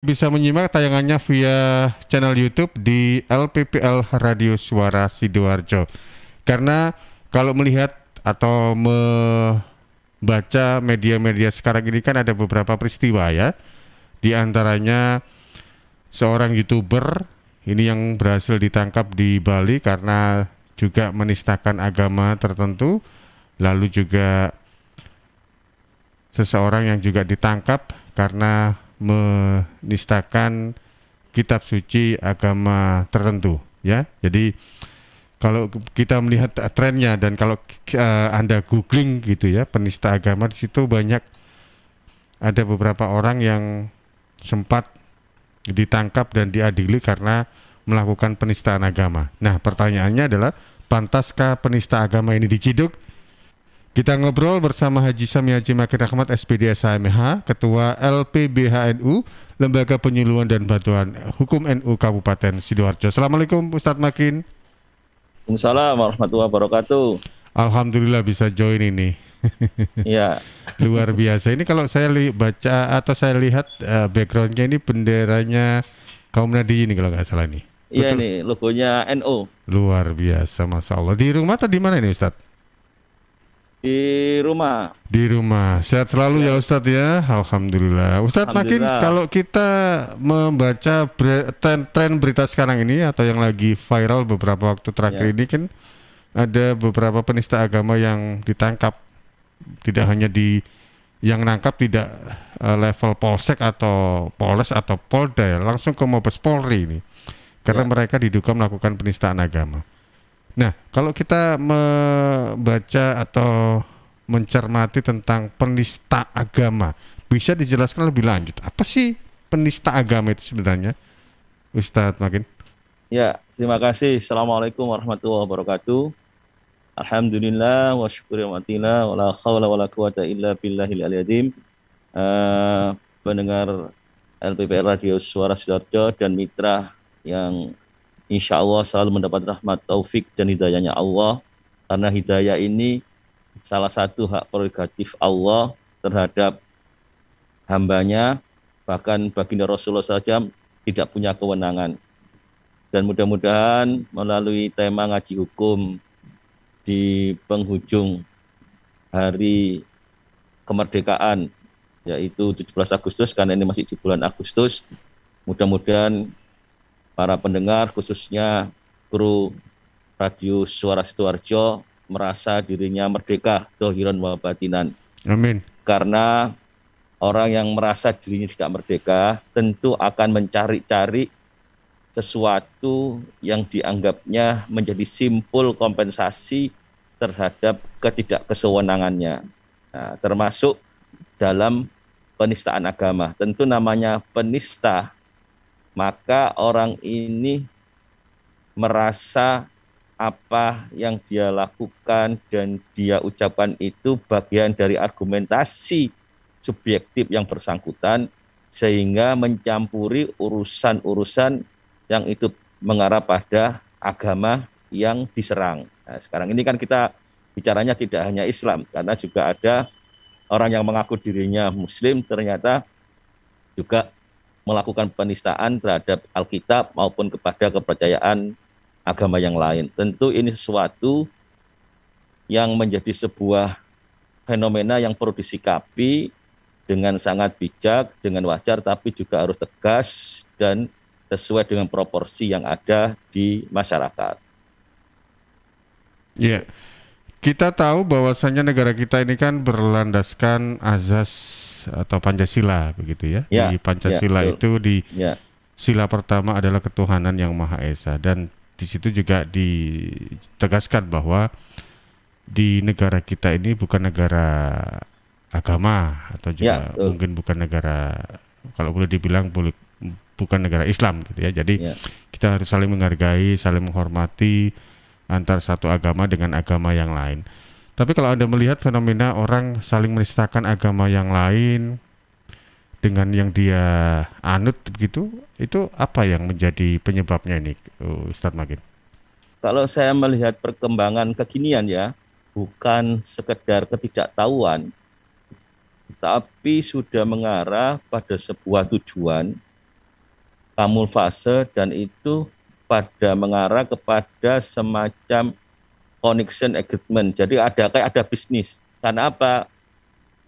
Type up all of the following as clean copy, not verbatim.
Bisa menyimak tayangannya via channel YouTube di LPPL Radio Suara Sidoarjo. Karena kalau melihat atau membaca media-media sekarang ini kan ada beberapa peristiwa ya. Di antaranya seorang YouTuber ini yang berhasil ditangkap di Bali karena juga menistakan agama tertentu. Lalu juga seseorang yang juga ditangkap karena menistakan kitab suci agama tertentu ya. Jadi kalau kita melihat trennya dan kalau Anda googling gitu ya, penista agama, di situ banyak ada beberapa orang yang sempat ditangkap dan diadili karena melakukan penistaan agama. Nah, pertanyaannya adalah pantaskah penista agama ini diciduk? Kita ngobrol bersama Haji Sami Haji Makin Rahmat SPD SHMH, Ketua LPBHNU, Lembaga Penyuluhan dan Bantuan Hukum NU Kabupaten Sidoarjo. Assalamualaikum Ustadz Makin. Waalaikumsalam warahmatullahi wabarakatuh. Alhamdulillah bisa join ini. Ya, Luar biasa. Ini kalau saya baca atau saya lihat backgroundnya ini benderanya kaum Nahdiyin ini kalau nggak salah nih. iya Betul. nih logonya NU Luar biasa, Masya Allah. Di rumah atau di mana ini Ustadz? di rumah. Di rumah. Sehat selalu ya Ya, Ustadz ya. Alhamdulillah. Ustadz makin alhamdulillah. kalau kita membaca tren berita sekarang ini atau yang lagi viral beberapa waktu terakhir Ya, ini kan ada beberapa penista agama yang ditangkap. Tidak hanya di yang nangkap tidak level polsek atau polres atau polda ya, langsung ke Mabes Polri ini. Karena ya, mereka diduga melakukan penistaan agama. Nah, kalau kita membaca atau mencermati tentang penista agama, bisa dijelaskan lebih lanjut. Apa sih penista agama itu sebenarnya, Ustadz Makin? ya. Terima kasih. Assalamualaikum warahmatullahi wabarakatuh. Alhamdulillah wa syukuri wa atina wa la khawla wa la quwata illa billahil aliyadzim. Eh, Pendengar LPPR Radio Suara Sidoarjo dan mitra yang insya Allah selalu mendapat rahmat taufik dan hidayahnya Allah. Karena hidayah ini salah satu hak prerogatif Allah terhadap hambanya, bahkan baginda Rasulullah saja tidak punya kewenangan. Dan mudah-mudahan melalui tema ngaji hukum di penghujung hari kemerdekaan, yaitu 17 Agustus, karena ini masih di bulan Agustus, mudah-mudahan para pendengar, khususnya kru Radio Suara Sidoarjo, merasa dirinya merdeka, dohiron wa batinan. Amin. Karena orang yang merasa dirinya tidak merdeka tentu akan mencari-cari sesuatu yang dianggapnya menjadi simpul kompensasi terhadap ketidakkesewenangannya. Nah, termasuk dalam penistaan agama. Tentu namanya penista, maka orang ini merasa apa yang dia lakukan dan dia ucapkan itu bagian dari argumentasi subjektif yang bersangkutan, sehingga mencampuri urusan-urusan yang itu mengarah pada agama yang diserang. Nah, sekarang ini kan kita bicaranya tidak hanya Islam, karena juga ada orang yang mengaku dirinya Muslim ternyata juga melakukan penistaan terhadap Alkitab maupun kepada kepercayaan agama yang lain. Tentu ini sesuatu yang menjadi sebuah fenomena yang perlu disikapi dengan sangat bijak, dengan wajar, tapi juga harus tegas dan sesuai dengan proporsi yang ada di masyarakat. Ya, kita tahu bahwasannya negara kita ini kan berlandaskan azas atau Pancasila begitu ya. Ya, Di ya, Pancasila betul. itu di Ya, sila pertama adalah ketuhanan yang Maha Esa, dan di situ juga ditegaskan bahwa di negara kita ini bukan negara agama atau ya, juga betul. mungkin bukan negara, kalau boleh dibilang bukan negara Islam gitu ya. Jadi Ya, kita harus saling menghargai, saling menghormati antar satu agama dengan agama yang lain. Tapi kalau Anda melihat fenomena orang saling menistakan agama yang lain dengan yang dia anut begitu, itu apa yang menjadi penyebabnya ini, Ustadz Makin? kalau saya melihat perkembangan kekinian ya, bukan sekedar ketidaktahuan, tapi sudah mengarah pada sebuah tujuan kamuflase, dan itu pada mengarah kepada semacam connection agreement. Jadi ada bisnis. Karena apa?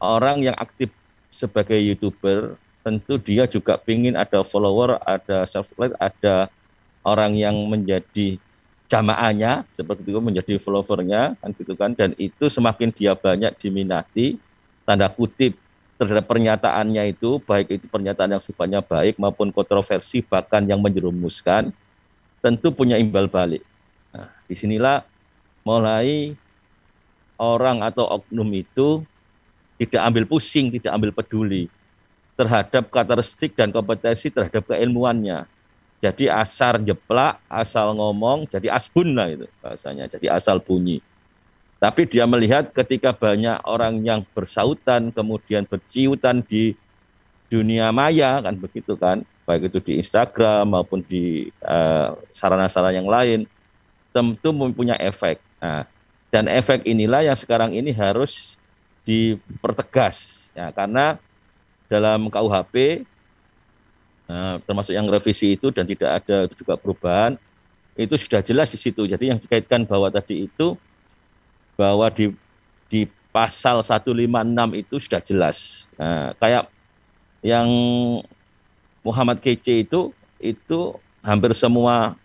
Orang yang aktif sebagai YouTuber tentu dia juga ingin ada follower, ada subscribe, ada orang yang menjadi jamaahnya seperti itu, menjadi followernya kan gitu kan, dan itu semakin dia banyak diminati tanda kutip terhadap pernyataannya itu, baik itu pernyataan yang sifatnya baik maupun kontroversi bahkan yang menjerumuskan, tentu punya imbal balik. Nah, disinilah mulai orang atau oknum itu tidak ambil pusing, tidak ambil peduli terhadap karakteristik dan kompetensi terhadap keilmuannya. Jadi asal jeplak, asal ngomong, jadi asbun lah itu bahasanya, jadi asal bunyi. Tapi dia melihat ketika banyak orang yang bersautan, kemudian berciutan di dunia maya, kan begitu kan, baik itu di Instagram maupun di sarana-sarana yang lain, tentu mempunyai efek. Nah, dan efek inilah yang sekarang ini harus dipertegas, ya, karena dalam KUHP, termasuk yang revisi itu dan tidak ada juga perubahan, itu sudah jelas di situ. Jadi yang dikaitkan bahwa tadi itu, bahwa di pasal 156 itu sudah jelas. Nah, kayak yang Muhammad Kece itu hampir semua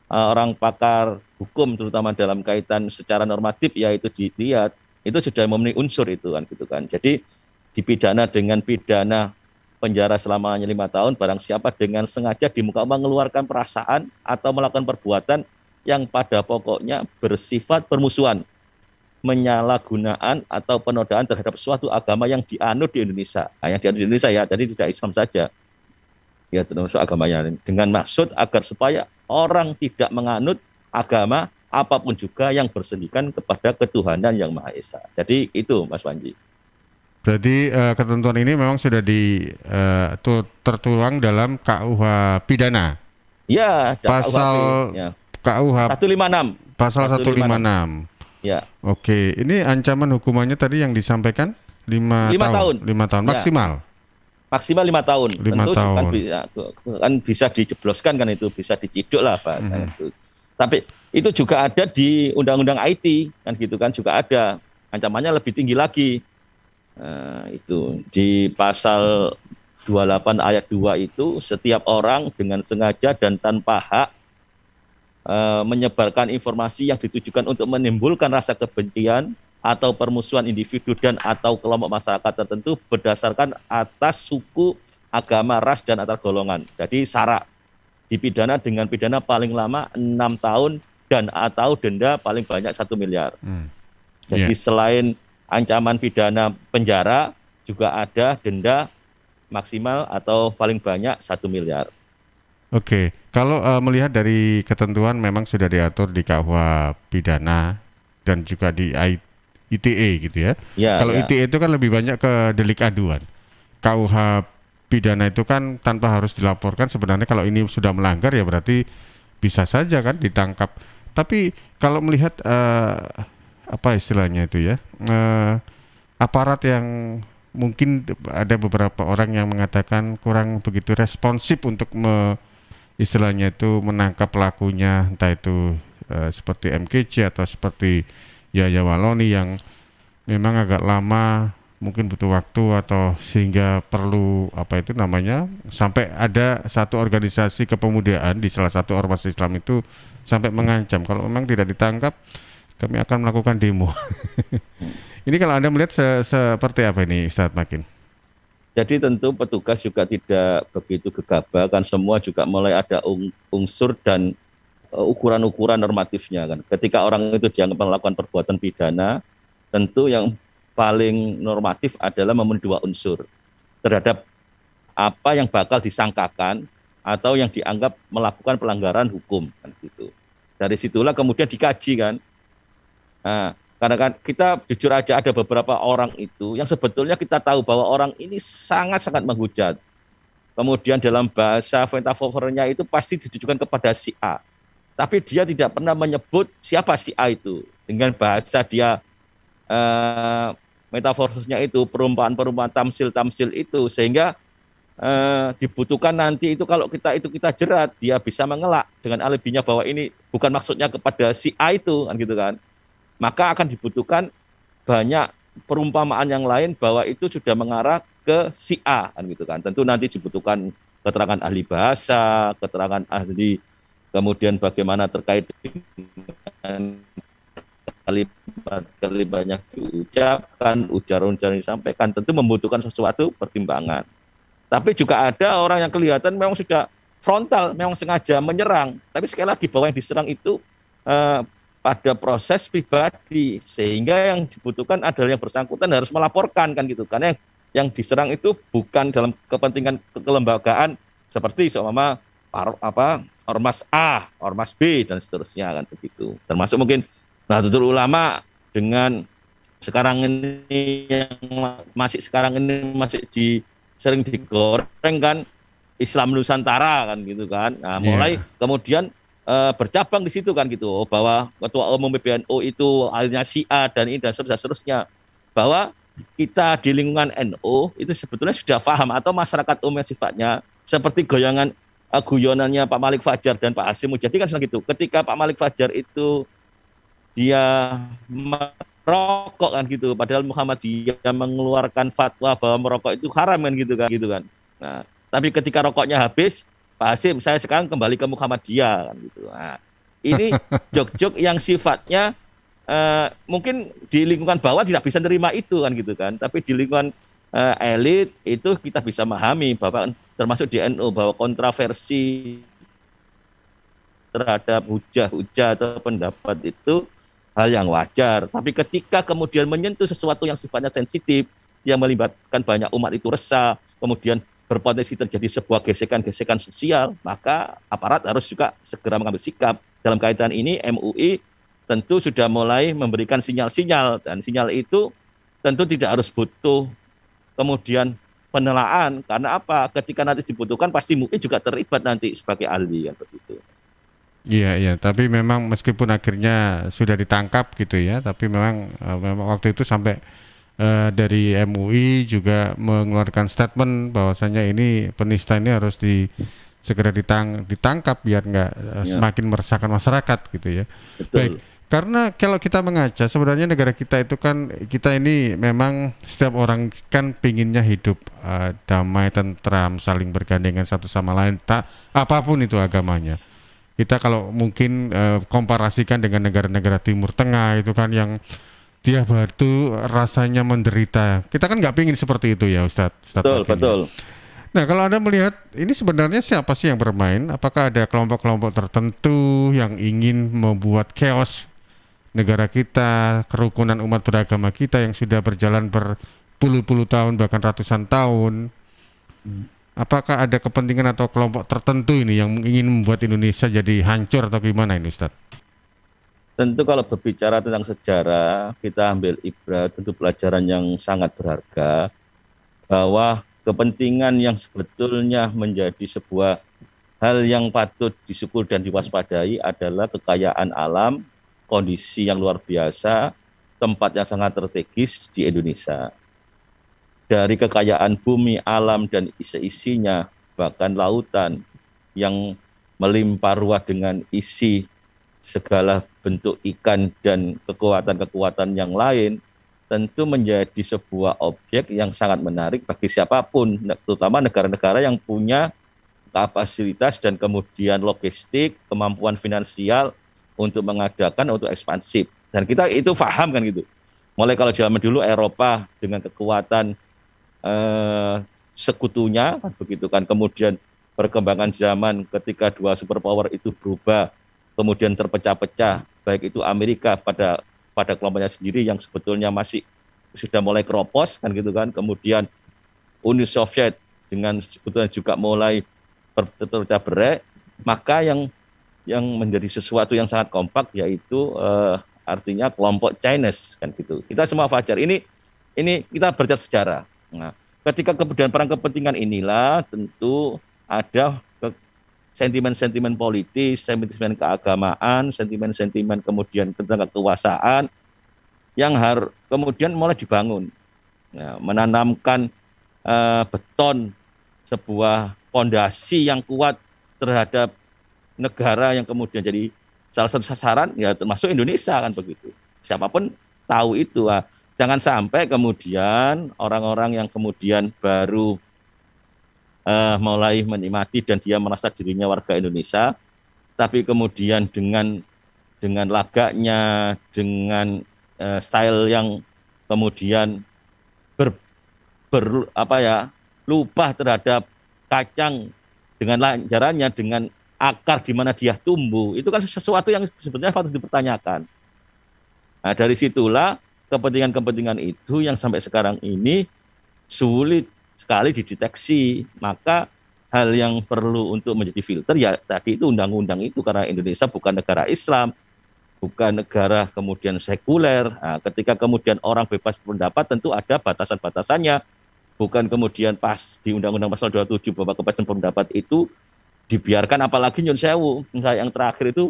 orang pakar hukum terutama dalam kaitan secara normatif yaitu dilihat itu sudah memenuhi unsur itu kan gitu kan. Jadi dipidana dengan pidana penjara selama 5 tahun barang siapa dengan sengaja di muka umum mengeluarkan perasaan atau melakukan perbuatan yang pada pokoknya bersifat permusuhan, penyalahgunaan atau penodaan terhadap suatu agama yang dianut di Indonesia. Nah, yang dianut di Indonesia ya, tadi tidak Islam saja. Ya, termasuk agamanya dengan maksud agar supaya orang tidak menganut agama apapun juga yang bersendikan kepada ketuhanan yang Maha Esa. Jadi itu Mas Panji. Jadi ketentuan ini memang sudah tertuang dalam KUH pidana. Ya, pasal ya. KUH 156. Pasal 156. Ya. Oke, ini ancaman hukumannya tadi yang disampaikan 5 tahun. 5 tahun maksimal. Ya. Maksimal 5 tahun. 5 Tentu tahun. Kan bisa dijebloskan kan itu, bisa diciduk lah bahasanya itu. Tapi itu juga ada di Undang-Undang IT kan gitu kan, juga ada ancamannya lebih tinggi lagi. Nah, itu di pasal 28 ayat 2 itu setiap orang dengan sengaja dan tanpa hak menyebarkan informasi yang ditujukan untuk menimbulkan rasa kebencian atau permusuhan individu dan atau kelompok masyarakat tertentu berdasarkan atas suku, agama, ras, dan antar golongan. Jadi syarat dipidana dengan pidana paling lama 6 tahun dan atau denda paling banyak 1 miliar. Jadi selain ancaman pidana penjara juga ada denda maksimal atau paling banyak 1 miliar. Oke, kalau melihat dari ketentuan memang sudah diatur di KUH pidana dan juga di ITE gitu ya. Kalau ITE itu kan lebih banyak ke delik aduan. KUH pidana itu kan tanpa harus dilaporkan, sebenarnya kalau ini sudah melanggar ya berarti bisa saja kan ditangkap. Tapi kalau melihat apa istilahnya itu ya, aparat yang mungkin ada beberapa orang yang mengatakan kurang begitu responsif untuk istilahnya itu menangkap pelakunya, entah itu seperti MKC atau seperti Yahya Waloni yang memang agak lama, mungkin butuh waktu atau sehingga perlu apa itu namanya, sampai ada satu organisasi kepemudaan di salah satu ormas Islam itu sampai mengancam kalau memang tidak ditangkap kami akan melakukan demo. Ini kalau Anda melihat seperti apa ini Ustaz Makin? Jadi tentu petugas juga tidak begitu gegabah, kan semua juga mulai ada unsur dan ukuran-ukuran normatifnya kan. Ketika orang itu dianggap melakukan perbuatan pidana, tentu yang paling normatif adalah memenuhi 2 unsur terhadap apa yang bakal disangkakan atau yang dianggap melakukan pelanggaran hukum kan gitu. Dari situlah kemudian dikaji kan. Nah, karena kan kita jujur aja ada beberapa orang itu yang sebetulnya kita tahu bahwa orang ini sangat-sangat menghujat. Kemudian dalam bahasa metafornya itu pasti ditujukan kepada si A. Tapi dia tidak pernah menyebut siapa si A itu. Dengan bahasa dia metafornya itu, perumpamaan-perumpamaan tamsil-tamsil itu. Sehingga dibutuhkan nanti itu kalau kita jerat, dia bisa mengelak dengan alibinya bahwa ini bukan maksudnya kepada si A itu kan gitu kan. Maka akan dibutuhkan banyak perumpamaan yang lain bahwa itu sudah mengarah ke si A kan gitu kan. Tentu nanti dibutuhkan keterangan ahli bahasa, keterangan ahli, kemudian bagaimana terkait dengan kalimat-kalimat yang diucapkan, ujaran-ujaran yang disampaikan, tentu membutuhkan sesuatu pertimbangan. Tapi juga ada orang yang kelihatan memang sudah frontal, memang sengaja menyerang. Tapi sekali lagi bahwa yang diserang itu pada proses pribadi, sehingga yang dibutuhkan adalah yang bersangkutan harus melaporkan kan gitu. Karena yang diserang itu bukan dalam kepentingan kelembagaan seperti seumpama ormas A, ormas B dan seterusnya kan begitu. Termasuk mungkin Nahdlatul Ulama dengan sekarang ini masih sering digoreng kan Islam Nusantara kan gitu kan. Nah, mulai kemudian bercabang di situ kan gitu, bahwa ketua umum PBNU itu akhirnya si A dan ini dan seterusnya. Bahwa kita di lingkungan NU itu sebetulnya sudah paham, atau masyarakat umum yang sifatnya seperti guyonannya Pak Malik Fajar dan Pak Hasyim Mujadi kan gitu. Ketika Pak Malik Fajar itu dia merokok kan gitu, padahal Muhammadiyah mengeluarkan fatwa bahwa merokok itu haram kan gitu kan. Nah, tapi ketika rokoknya habis, Pak Hasyim, saya sekarang kembali ke Muhammadiyah kan gitu. Nah, ini jok-jok yang sifatnya mungkin di lingkungan bawah tidak bisa nerima itu kan gitu kan, tapi di lingkungan elit itu kita bisa memahami bahwa termasuk di NU bahwa kontroversi terhadap hujah-hujah atau pendapat itu hal yang wajar. Tapi ketika kemudian menyentuh sesuatu yang sifatnya sensitif, yang melibatkan banyak umat itu resah, kemudian berpotensi terjadi sebuah gesekan-gesekan sosial, maka aparat harus juga segera mengambil sikap. Dalam kaitan ini, MUI tentu sudah mulai memberikan sinyal-sinyal, dan sinyal itu tentu tidak harus butuh kemudian penelaan, karena apa? Ketika nanti dibutuhkan, pasti MUI juga terlibat nanti sebagai ahli, kan begitu. Iya, tapi memang meskipun akhirnya sudah ditangkap gitu ya, tapi memang waktu itu sampai dari MUI juga mengeluarkan statement bahwasanya ini penista ini harus segera ditangkap biar nggak semakin meresahkan masyarakat gitu ya. Betul. Baik, karena kalau kita mengaca sebenarnya negara kita itu kan, kita ini memang setiap orang kan pinginnya hidup damai, tentram, saling bergandengan satu sama lain, tak apapun itu agamanya. Kita kalau mungkin komparasikan dengan negara-negara Timur Tengah itu kan yang tiap hari itu rasanya menderita. Kita kan nggak pingin seperti itu ya Ustadz. Betul. Nah, kalau Anda melihat ini sebenarnya siapa sih yang bermain? Apakah ada kelompok-kelompok tertentu yang ingin membuat chaos negara kita, kerukunan umat beragama kita yang sudah berjalan berpuluh-puluh tahun bahkan ratusan tahun? Apakah ada kepentingan atau kelompok tertentu ini yang ingin membuat Indonesia jadi hancur atau gimana ini Ustadz? Tentu kalau berbicara tentang sejarah, kita ambil ibarat, tentu pelajaran yang sangat berharga, bahwa kepentingan yang sebetulnya menjadi sebuah hal yang patut disyukur dan diwaspadai adalah kekayaan alam, kondisi yang luar biasa, tempat yang sangat strategis di Indonesia. Dari kekayaan bumi, alam, dan isi-isinya, bahkan lautan yang melimpah ruah dengan isi segala bentuk ikan dan kekuatan-kekuatan yang lain, tentu menjadi sebuah objek yang sangat menarik bagi siapapun, terutama negara-negara yang punya kapasitas dan kemudian logistik, kemampuan finansial untuk mengadakan, untuk ekspansif. Dan kita itu paham kan gitu. Mulai kalau zaman dulu Eropa dengan kekuatan sekutunya kan begitu kan, kemudian perkembangan zaman ketika dua superpower itu berubah, kemudian terpecah-pecah, baik itu Amerika pada kelompoknya sendiri yang sebetulnya masih sudah mulai keropos kan gitu kan, kemudian Uni Soviet dengan sebetulnya juga mulai berpecah berai, maka yang menjadi sesuatu yang sangat kompak yaitu artinya kelompok Chinese kan gitu. Kita semua wajar ini kita belajar sejarah. Nah, ketika kemudian perang kepentingan inilah tentu ada sentimen-sentimen politis, sentimen keagamaan, sentimen-sentimen kemudian tentang kekuasaan yang kemudian mulai dibangun. Nah, menanamkan beton sebuah fondasi yang kuat terhadap negara yang kemudian jadi salah satu sasaran, ya termasuk Indonesia kan begitu. Siapapun tahu itu. Jangan sampai kemudian orang-orang yang kemudian baru mulai menikmati dan dia merasa dirinya warga Indonesia, tapi kemudian dengan lagaknya, dengan style yang kemudian lupa terhadap kacang dengan lanjarannya, dengan akar di mana dia tumbuh, itu kan sesuatu yang sebenarnya harus dipertanyakan. Nah, dari situlah kepentingan-kepentingan itu yang sampai sekarang ini sulit sekali dideteksi. Maka hal yang perlu untuk menjadi filter ya tadi itu undang-undang itu, karena Indonesia bukan negara Islam, bukan negara kemudian sekuler. Nah, ketika kemudian orang bebas berpendapat tentu ada batasan-batasannya. Bukan kemudian pas di Undang-Undang Pasal 27 bahwa kebebasan berpendapat itu dibiarkan, apalagi nyun sewu yang terakhir itu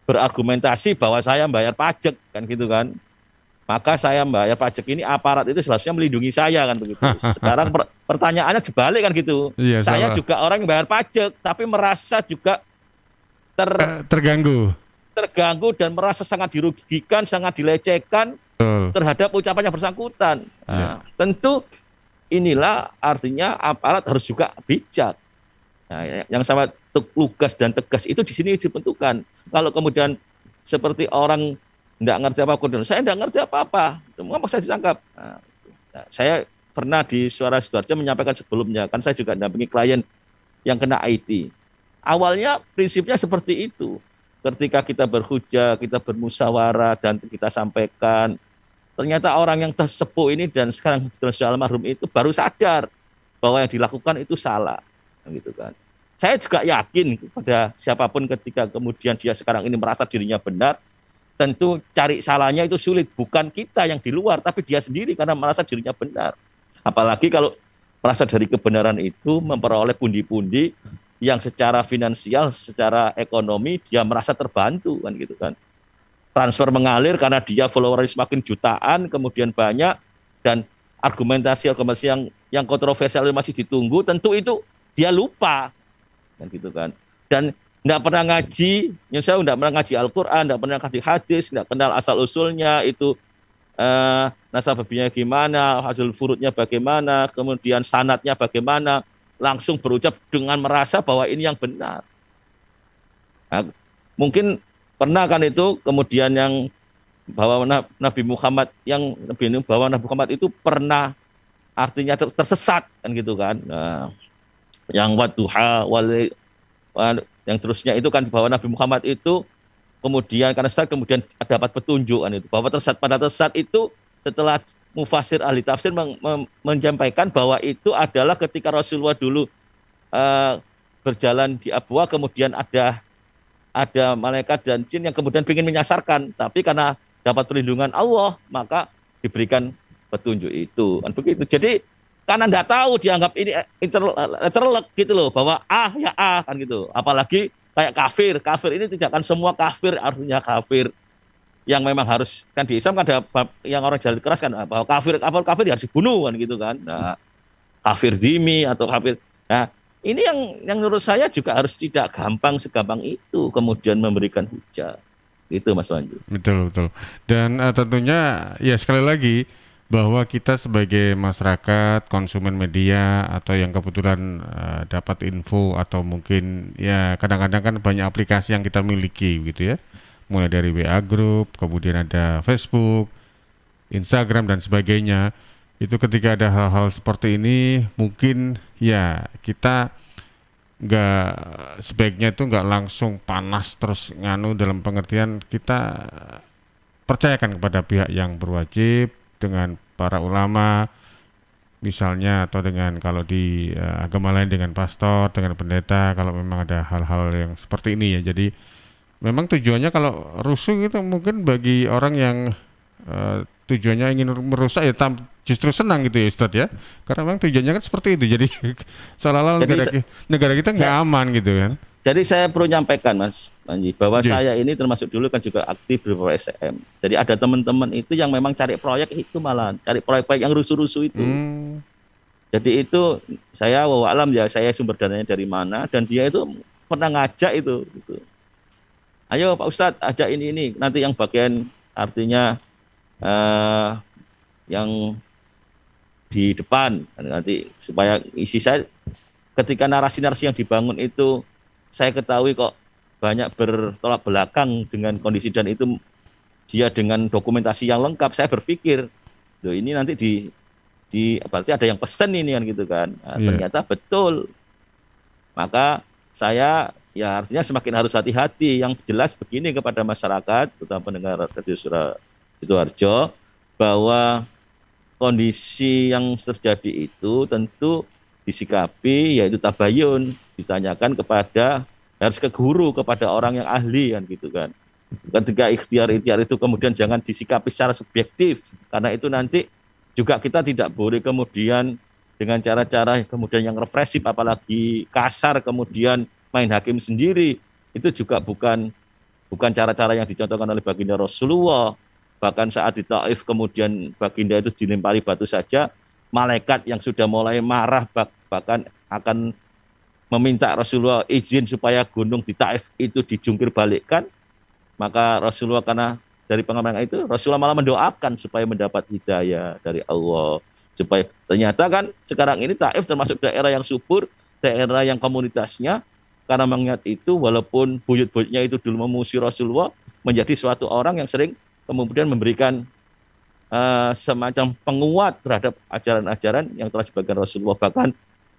berargumentasi bahwa saya bayar pajak kan gitu kan. Maka saya bayar pajak ini, aparat itu seharusnya melindungi saya kan begitu. Sekarang pertanyaannya dibalik kan gitu. Iya, saya juga orang yang bayar pajak tapi merasa juga terganggu dan merasa sangat dirugikan, sangat dilecehkan terhadap ucapan yang bersangkutan. Nah, tentu inilah artinya aparat harus juga bijak. Nah, yang sangat lugas dan tegas itu di sini dibentukkan. Kalau kemudian seperti orang tidak ngerti apa-apa, saya tidak ngerti apa-apa, mengapa saya ditangkap? Nah, saya pernah di Suara Sidoarjo menyampaikan sebelumnya, kan saya juga mendampingi klien yang kena IT. Awalnya prinsipnya seperti itu. Ketika kita berhujah, kita bermusyawarah dan kita sampaikan, ternyata orang yang tersepuh ini dan sekarang sudah almarhum itu baru sadar bahwa yang dilakukan itu salah, gitu kan. Saya juga yakin pada siapapun ketika kemudian dia sekarang ini merasa dirinya benar, tentu cari salahnya itu sulit. Bukan kita yang di luar, tapi dia sendiri karena merasa dirinya benar. Apalagi kalau merasa dari kebenaran itu memperoleh pundi-pundi yang secara finansial, secara ekonomi dia merasa terbantu kan gitu kan. Transfer mengalir karena dia followernya semakin jutaan, kemudian banyak, dan argumentasi yang kontroversial masih ditunggu, tentu itu dia lupa kan gitu kan. Dan tidak pernah ngaji, saya tidak pernah ngaji Al-Quran, tidak pernah ngaji hadis, tidak kenal asal-usulnya itu nasabahnya gimana, hasil furudnya bagaimana, kemudian sanadnya bagaimana, langsung berucap dengan merasa bahwa ini yang benar. Nah, mungkin pernah kan itu kemudian yang bahwa Nabi Muhammad itu pernah artinya tersesat kan gitu kan. Nah, yang wadduha yang terusnya itu kan bahwa Nabi Muhammad itu kemudian karena sesat kemudian dapat petunjuk kan itu, bahwa pada tersesat itu setelah mufasir ahli tafsir menyampaikan bahwa itu adalah ketika Rasulullah dulu berjalan di Abwa, kemudian ada malaikat dan jin yang kemudian ingin menyasarkan, tapi karena dapat perlindungan Allah maka diberikan petunjuk itu kan begitu. Jadi karena tidak tahu dianggap ini terlek gitu loh, bahwa kan gitu. Apalagi kayak kafir ini tidak kan semua kafir artinya kafir yang memang harus, kan di Islam kan ada yang orang jalan keras kan, bahwa kafir harus dibunuh kan gitu kan. Nah, kafir dimi atau kafir. Nah, ini yang menurut saya juga harus tidak segampang itu kemudian memberikan hujah. Itu Mas Wanju. Betul. Dan tentunya ya sekali lagi bahwa kita sebagai masyarakat, konsumen media atau yang kebetulan dapat info atau mungkin ya kadang-kadang kan banyak aplikasi yang kita miliki gitu ya. Mulai dari WA Group, kemudian ada Facebook, Instagram dan sebagainya. Itu ketika ada hal-hal seperti ini mungkin ya kita sebaiknya itu nggak langsung panas terus nganu, dalam pengertian kita percayakan kepada pihak yang berwajib, dengan para ulama misalnya, atau dengan kalau di agama lain dengan pastor, dengan pendeta kalau memang ada hal-hal yang seperti ini ya. Jadi memang tujuannya kalau rusuh itu mungkin bagi orang yang tujuannya ingin merusak ya justru senang gitu ya Ustadz ya, karena memang tujuannya kan seperti itu. Jadi seolah-olah negara kita nggak aman gitu kan. Jadi saya perlu nyampaikan Mas Panji bahwa saya ini termasuk dulu kan juga aktif di SCM. Jadi ada teman-teman itu yang memang cari proyek itu, malah cari proyek yang rusuh-rusuh itu. Jadi itu saya wallahu alam ya, saya sumber dananya dari mana, dan dia itu pernah ngajak itu gitu. Ayo Pak Ustadz ajak ini nanti yang bagian artinya yang di depan nanti supaya isi saya ketika narasi-narasi yang dibangun itu saya ketahui kok banyak bertolak belakang dengan kondisi, dan itu dia dengan dokumentasi yang lengkap, saya berpikir loh ini nanti berarti ada yang pesen ini kan gitu kan. Nah, ternyata betul. Maka saya ya artinya semakin harus hati-hati. Yang jelas begini kepada masyarakat, terutama pendengar Radio Suara Sidoarjo, bahwa kondisi yang terjadi itu tentu disikapi yaitu tabayun, ditanyakan kepada, harus ke guru, kepada orang yang ahli kan gitu kan. Ketika ikhtiar itu kemudian jangan disikapi secara subjektif, karena itu nanti juga kita tidak boleh kemudian dengan cara-cara kemudian yang represif, apalagi kasar, kemudian main hakim sendiri. Itu juga bukan cara-cara yang dicontohkan oleh baginda Rasulullah. Bahkan saat di Taif kemudian baginda itu dilempari batu saja, malaikat yang sudah mulai marah bahkan akan meminta Rasulullah izin supaya gunung di Taif itu dijungkir balikkan. Maka Rasulullah karena dari pengalaman itu, Rasulullah malah mendoakan supaya mendapat hidayah dari Allah. Supaya ternyata kan sekarang ini Taif termasuk daerah yang subur, daerah yang komunitasnya, karena mengingat itu walaupun buyut-buyutnya itu dulu memusuhi Rasulullah, menjadi suatu orang yang sering kemudian memberikan semacam penguat terhadap ajaran-ajaran yang telah dibagikan Rasulullah. Bahkan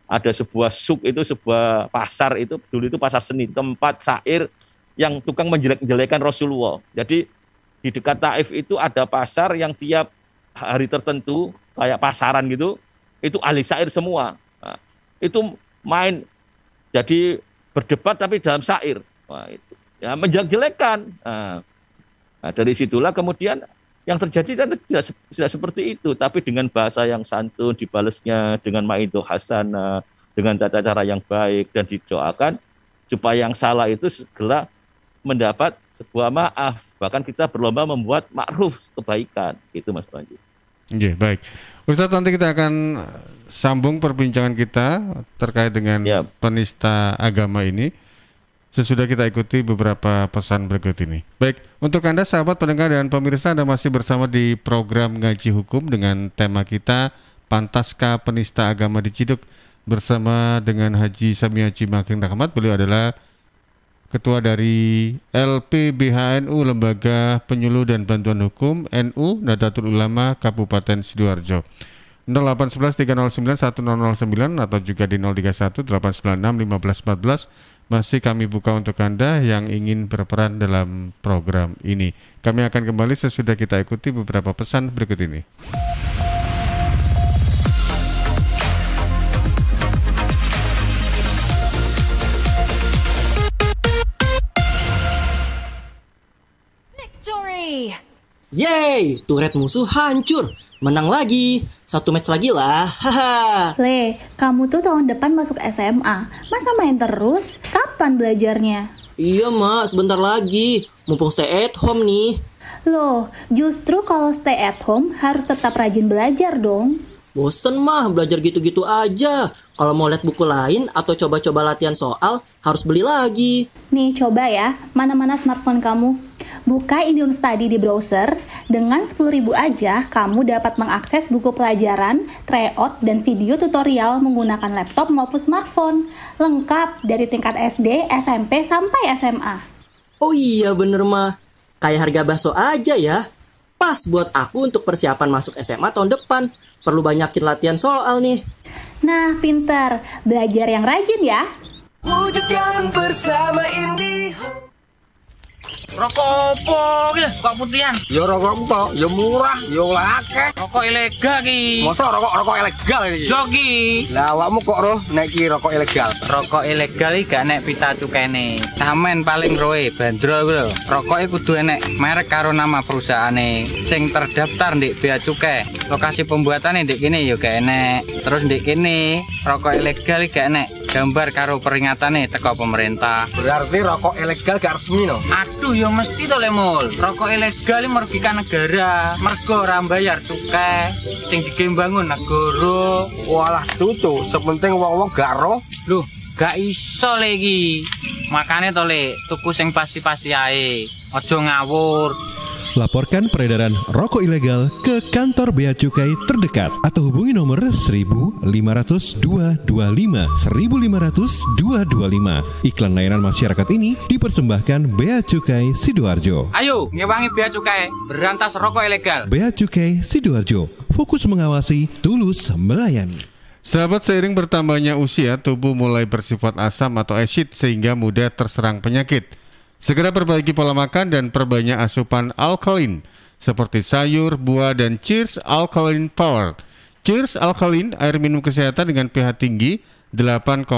ada sebuah suk itu, sebuah pasar itu, dulu itu pasar seni, tempat syair yang tukang menjelek-jelekan Rasulullah. Jadi di dekat Taif itu ada pasar yang tiap hari tertentu kayak pasaran gitu, itu ahli syair semua. Nah, itu main jadi berdebat tapi dalam syair. Nah, itu ya menjelek-jelekan. Nah, dari situlah kemudian yang terjadi kan tidak seperti itu, tapi dengan bahasa yang santun, dibalasnya dengan maidoh hasanah, dengan tata cara yang baik, dan didoakan supaya yang salah itu segera mendapat sebuah maaf. Bahkan kita berlomba membuat ma'ruf, kebaikan. Itu Mas Panji. Oke, baik. Ustadz, nanti kita akan sambung perbincangan kita terkait dengan penista agama ini sesudah kita ikuti beberapa pesan berikut ini. Baik, untuk Anda sahabat pendengar dan pemirsa, Anda masih bersama di program Ngaji Hukum dengan tema kita Pantaskah Penista Agama Diciduk, bersama dengan Haji Sami Haji Making Rahmat. Beliau adalah Ketua dari LPBHNU, Lembaga Penyuluh dan Bantuan Hukum NU Nahdlatul Ulama Kabupaten Sidoarjo. 0811 309 1009 atau juga di 031 896 1514 masih kami buka untuk Anda yang ingin berperan dalam program ini. Kami akan kembali sesudah kita ikuti beberapa pesan berikut ini. Yeay, turret musuh hancur. Menang lagi. 1 match lagi lah. Haha. Le, kamu tuh tahun depan masuk SMA. Masa main terus? Kapan belajarnya? Iya, Mak, sebentar lagi. Mumpung stay at home nih. Loh, justru kalau stay at home harus tetap rajin belajar dong. Bosen mah, belajar gitu-gitu aja. Kalau mau lihat buku lain atau coba-coba latihan soal, harus beli lagi. Nih, coba ya, mana-mana smartphone kamu. Buka Indium Study di browser. Dengan 10.000 aja, kamu dapat mengakses buku pelajaran, tryout, dan video tutorial menggunakan laptop maupun smartphone. Lengkap dari tingkat SD, SMP, sampai SMA. Oh iya bener mah. Kayak harga bakso aja ya. Pas buat aku untuk persiapan masuk SMA tahun depan. Perlu banyakin latihan soal nih. Nah, pinter. Belajar yang rajin ya. Wujudkan bersama IndiHome. Rokok opo ki lho, kok putihan? Ya rokok empo, ya murah, ya akeh. Rokok ilegal ki. Masa rokok ilegal iki? Yo ki. Lah awakmu kok roh nek iki rokok ilegal? Rokok ilegal iki gak nek pita cukene. Samen paling roe bandrol kuwi lho. Rokoke kudu enek merek karo nama perusahaane sing terdaftar ndek bea cukai. Lokasi pembuatane ndek kene yo gak enek. Terus ndek kene rokok ilegal iki gak enek gambar karo peringatane teko pemerintah. Berarti rokok ilegal gak resmi no. Aduh ya mesti to Le Mul. Rokok ilegal iki merugikan negara. Mergo ora bayar cukai sing digembangun negara. Walah tutu, sepenting wong-wong gak roh. Loh, gak iso Le iki. Makane to Le, tuku sing pasti-pasti ae. Aja ngawur. Laporkan peredaran rokok ilegal ke kantor Bea Cukai terdekat atau hubungi nomor 1500 225 1500 225. Iklan layanan masyarakat ini dipersembahkan Bea Cukai Sidoarjo. Ayo, ngewangi Bea Cukai, berantas rokok ilegal. Bea Cukai Sidoarjo, fokus mengawasi, tulus melayani. Sahabat, seiring bertambahnya usia, tubuh mulai bersifat asam atau acid sehingga mudah terserang penyakit. Segera perbaiki pola makan dan perbanyak asupan alkalin seperti sayur, buah, dan Cheers Alkaline Power. Cheers Alkaline, air minum kesehatan dengan pH tinggi 8,5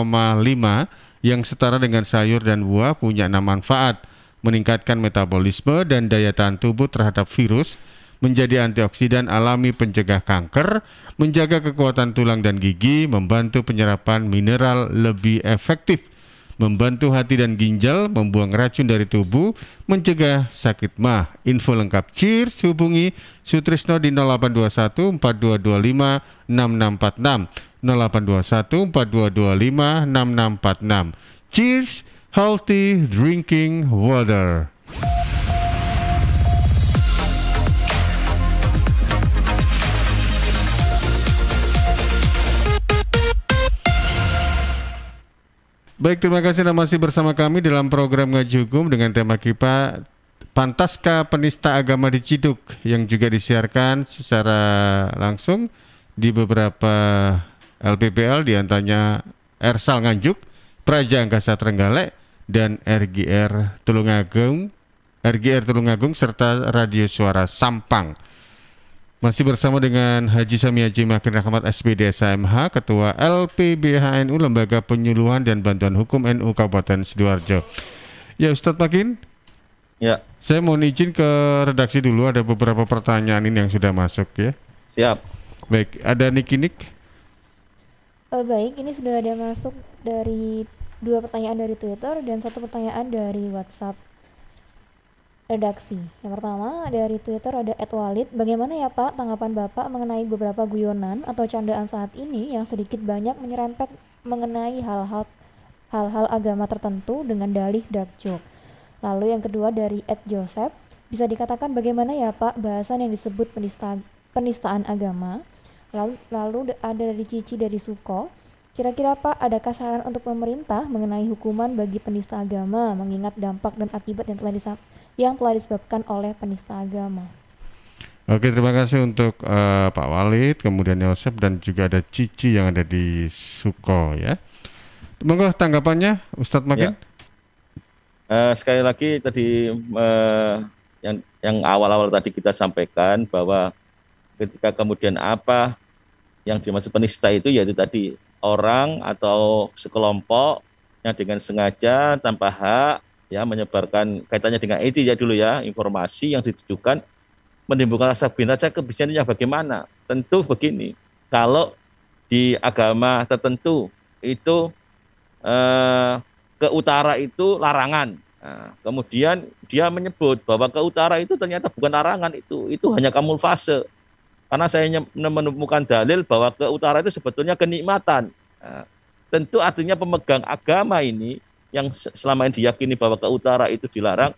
yang setara dengan sayur dan buah, punya 6 manfaat: meningkatkan metabolisme dan daya tahan tubuh terhadap virus, menjadi antioksidan alami pencegah kanker, menjaga kekuatan tulang dan gigi, membantu penyerapan mineral lebih efektif, membantu hati dan ginjal, membuang racun dari tubuh, mencegah sakit mah. Info lengkap Cheers hubungi Sutrisno di 0821 4225 6646 0821 4225 6646. Cheers, healthy drinking water. Baik, terima kasih Anda masih bersama kami dalam program Ngaji Hukum dengan tema KIPA Pantaskah Penista Agama Diciduk, yang juga disiarkan secara langsung di beberapa LPPL, diantaranya Ersal Nganjuk, Praja Angkasa Trenggalek, dan RGR Tulungagung, serta Radio Suara Sampang. Masih bersama dengan Haji Sami Haji Makin Rahmat SPD SMH, Ketua LPBHNU Lembaga Penyuluhan dan Bantuan Hukum NU Kabupaten Sidoarjo. Ya Ustadz Makin, Ya, saya mohon izin ke redaksi dulu, ada beberapa pertanyaan ini yang sudah masuk ya. siap. Baik, ada Nikinik. Baik, ini sudah ada masuk dari 2 pertanyaan dari Twitter dan 1 pertanyaan dari WhatsApp redaksi. Yang pertama dari Twitter ada @walid. Bagaimana ya Pak tanggapan Bapak mengenai beberapa guyonan atau candaan saat ini yang sedikit banyak menyerempet mengenai hal-hal agama tertentu dengan dalih dark joke. Lalu yang kedua dari @joseph. Bisa dikatakan bagaimana ya Pak bahasan yang disebut penistaan agama. Lalu ada dari Cici dari Suko. Kira-kira Pak, adakah saran untuk pemerintah mengenai hukuman bagi penista agama mengingat dampak dan akibat yang telah disebabkan oleh penista agama? Oke, terima kasih untuk Pak Walid, kemudian Yosep, dan juga ada Cici yang ada di Suko ya. Monggo tanggapannya Ustadz Makin. Ya. Sekali lagi tadi yang awal-awal tadi kita sampaikan bahwa ketika kemudian apa yang dimaksud penista itu yaitu tadi orang atau sekelompok yang dengan sengaja tanpa hak ya menyebarkan kaitannya dengan IT ya dulu ya, informasi yang ditujukan menimbulkan rasa binasa kebijakannya bagaimana. Tentu begini, kalau di agama tertentu itu ke utara itu larangan. Nah, kemudian dia menyebut bahwa ke utara itu ternyata bukan larangan, itu hanya kamuflase. Karena saya menemukan dalil bahwa ke utara itu sebetulnya kenikmatan. Nah, tentu artinya pemegang agama ini yang selama ini diyakini bahwa ke utara itu dilarang,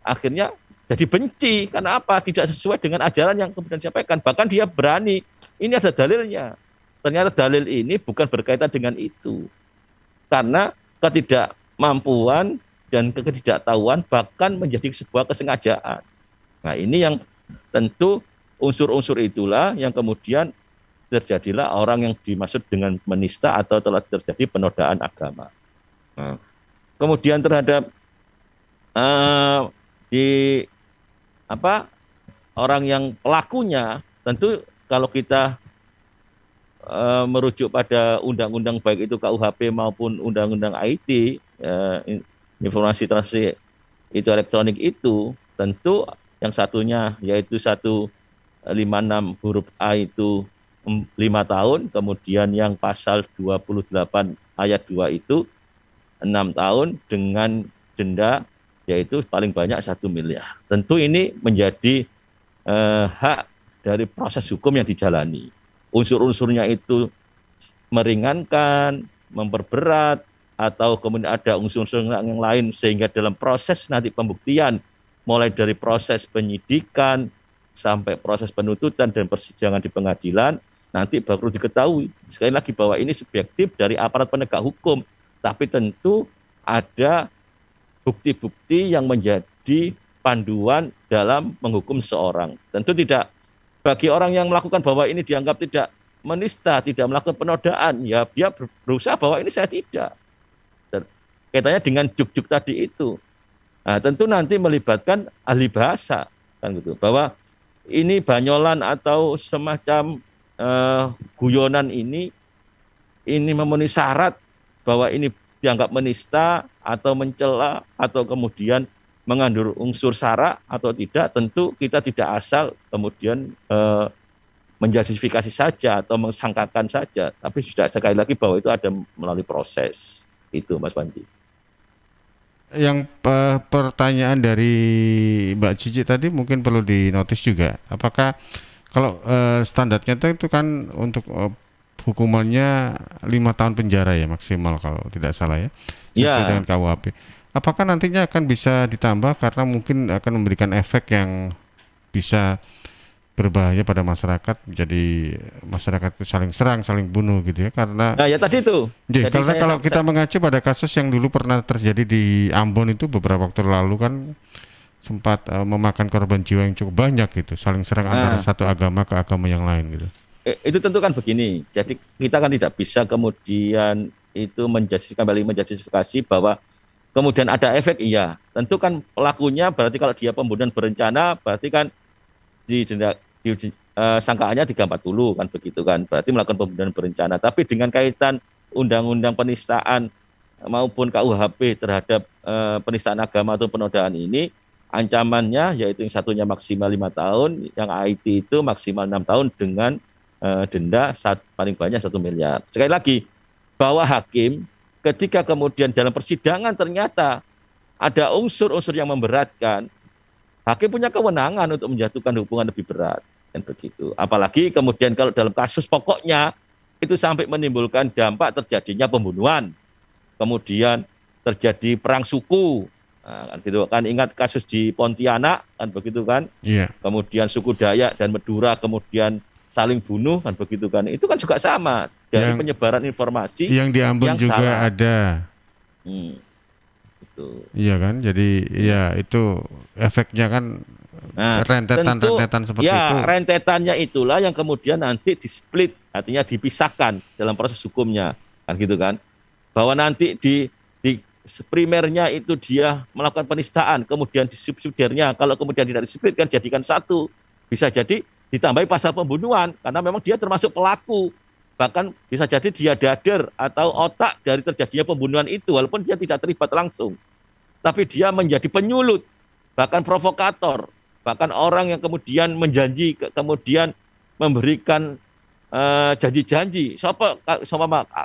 akhirnya jadi benci. Karena apa? Tidak sesuai dengan ajaran yang kemudian disampaikan. Bahkan dia berani, ini ada dalilnya. Ternyata dalil ini bukan berkaitan dengan itu. Karena ketidakmampuan dan ketidaktahuan bahkan menjadi sebuah kesengajaan. Nah, ini yang tentu unsur-unsur itulah yang kemudian terjadilah orang yang dimaksud dengan menista atau telah terjadi penodaan agama. Nah, kemudian terhadap orang yang pelakunya, tentu kalau kita merujuk pada undang-undang baik itu KUHP maupun undang-undang IT, informasi transaksi itu elektronik itu, tentu yang satunya yaitu 156 huruf A itu 5 tahun, kemudian yang pasal 28 ayat 2 itu 6 tahun dengan denda yaitu paling banyak 1 miliar. Tentu ini menjadi hak dari proses hukum yang dijalani. Unsur-unsurnya itu meringankan, memperberat, atau kemudian ada unsur-unsur yang lain sehingga dalam proses nanti pembuktian mulai dari proses penyidikan sampai proses penuntutan dan persidangan di pengadilan nanti baru diketahui sekali lagi bahwa ini subjektif dari aparat penegak hukum, tapi tentu ada bukti-bukti yang menjadi panduan dalam menghukum seorang. Tentu tidak bagi orang yang melakukan bahwa ini dianggap tidak menista, tidak melakukan penodaan, ya dia berusaha bahwa ini saya tidak. Kaitannya dengan juk-juk tadi itu. Nah, tentu nanti melibatkan ahli bahasa kan gitu. Bahwa ini banyolan atau semacam guyonan ini memenuhi syarat bahwa ini dianggap menista atau mencela atau kemudian mengandung unsur sara atau tidak, tentu kita tidak asal kemudian menjustifikasi saja atau mengsangkakan saja, tapi sudah sekali lagi bahwa itu ada melalui proses itu, Mas Panji. Yang pertanyaan dari Mbak Cici tadi mungkin perlu dinotis juga. Apakah kalau standarnya itu kan untuk hukumannya 5 tahun penjara ya maksimal kalau tidak salah ya, sesuai dengan KUHP. Apakah nantinya akan bisa ditambah karena mungkin akan memberikan efek yang bisa berbahaya pada masyarakat, jadi masyarakat itu saling serang, saling bunuh gitu ya, karena ya tadi itu. Jadi karena kalau kita mengacu pada kasus yang dulu pernah terjadi di Ambon itu beberapa waktu lalu kan sempat memakan korban jiwa yang cukup banyak gitu, saling serang antara satu agama ke agama yang lain gitu. Itu tentu kan begini, jadi kita kan tidak bisa kemudian itu menjustifikasi bahwa kemudian ada efek, iya. Tentu kan pelakunya berarti kalau dia pembunuhan berencana berarti kan sangkaannya 340 kan begitu kan, berarti melakukan pembunuhan berencana. Tapi dengan kaitan undang-undang penistaan maupun KUHP terhadap penistaan agama atau penodaan ini, ancamannya yaitu yang satunya maksimal 5 tahun, yang IT itu maksimal 6 tahun dengan denda paling banyak 1 miliar. Sekali lagi, bahwa hakim ketika kemudian dalam persidangan ternyata ada unsur-unsur yang memberatkan, hakim punya kewenangan untuk menjatuhkan hukuman lebih berat, dan begitu. Apalagi kemudian kalau dalam kasus pokoknya itu sampai menimbulkan dampak terjadinya pembunuhan, kemudian terjadi perang suku, kan gitu kan, ingat kasus di Pontianak kan begitu kan, kemudian suku Dayak dan Madura kemudian saling bunuh kan begitu kan, itu kan juga sama dari penyebaran informasi yang di Ambon yang juga salah. Ada. Iya kan, jadi ya itu efeknya kan rentetan seperti itu. Rentetannya itulah yang kemudian nanti di-split, artinya dipisahkan dalam proses hukumnya, kan gitu kan. Bahwa nanti di primernya itu dia melakukan penistaan, kemudian di subsidiarnya kalau kemudian tidak di-split kan jadikan satu, bisa jadi ditambahi pasal pembunuhan karena memang dia termasuk pelaku. Bahkan bisa jadi dia dader atau otak dari terjadinya pembunuhan itu, walaupun dia tidak terlibat langsung. Tapi dia menjadi penyulut, bahkan provokator, bahkan orang yang kemudian menjanji, kemudian memberikan janji-janji.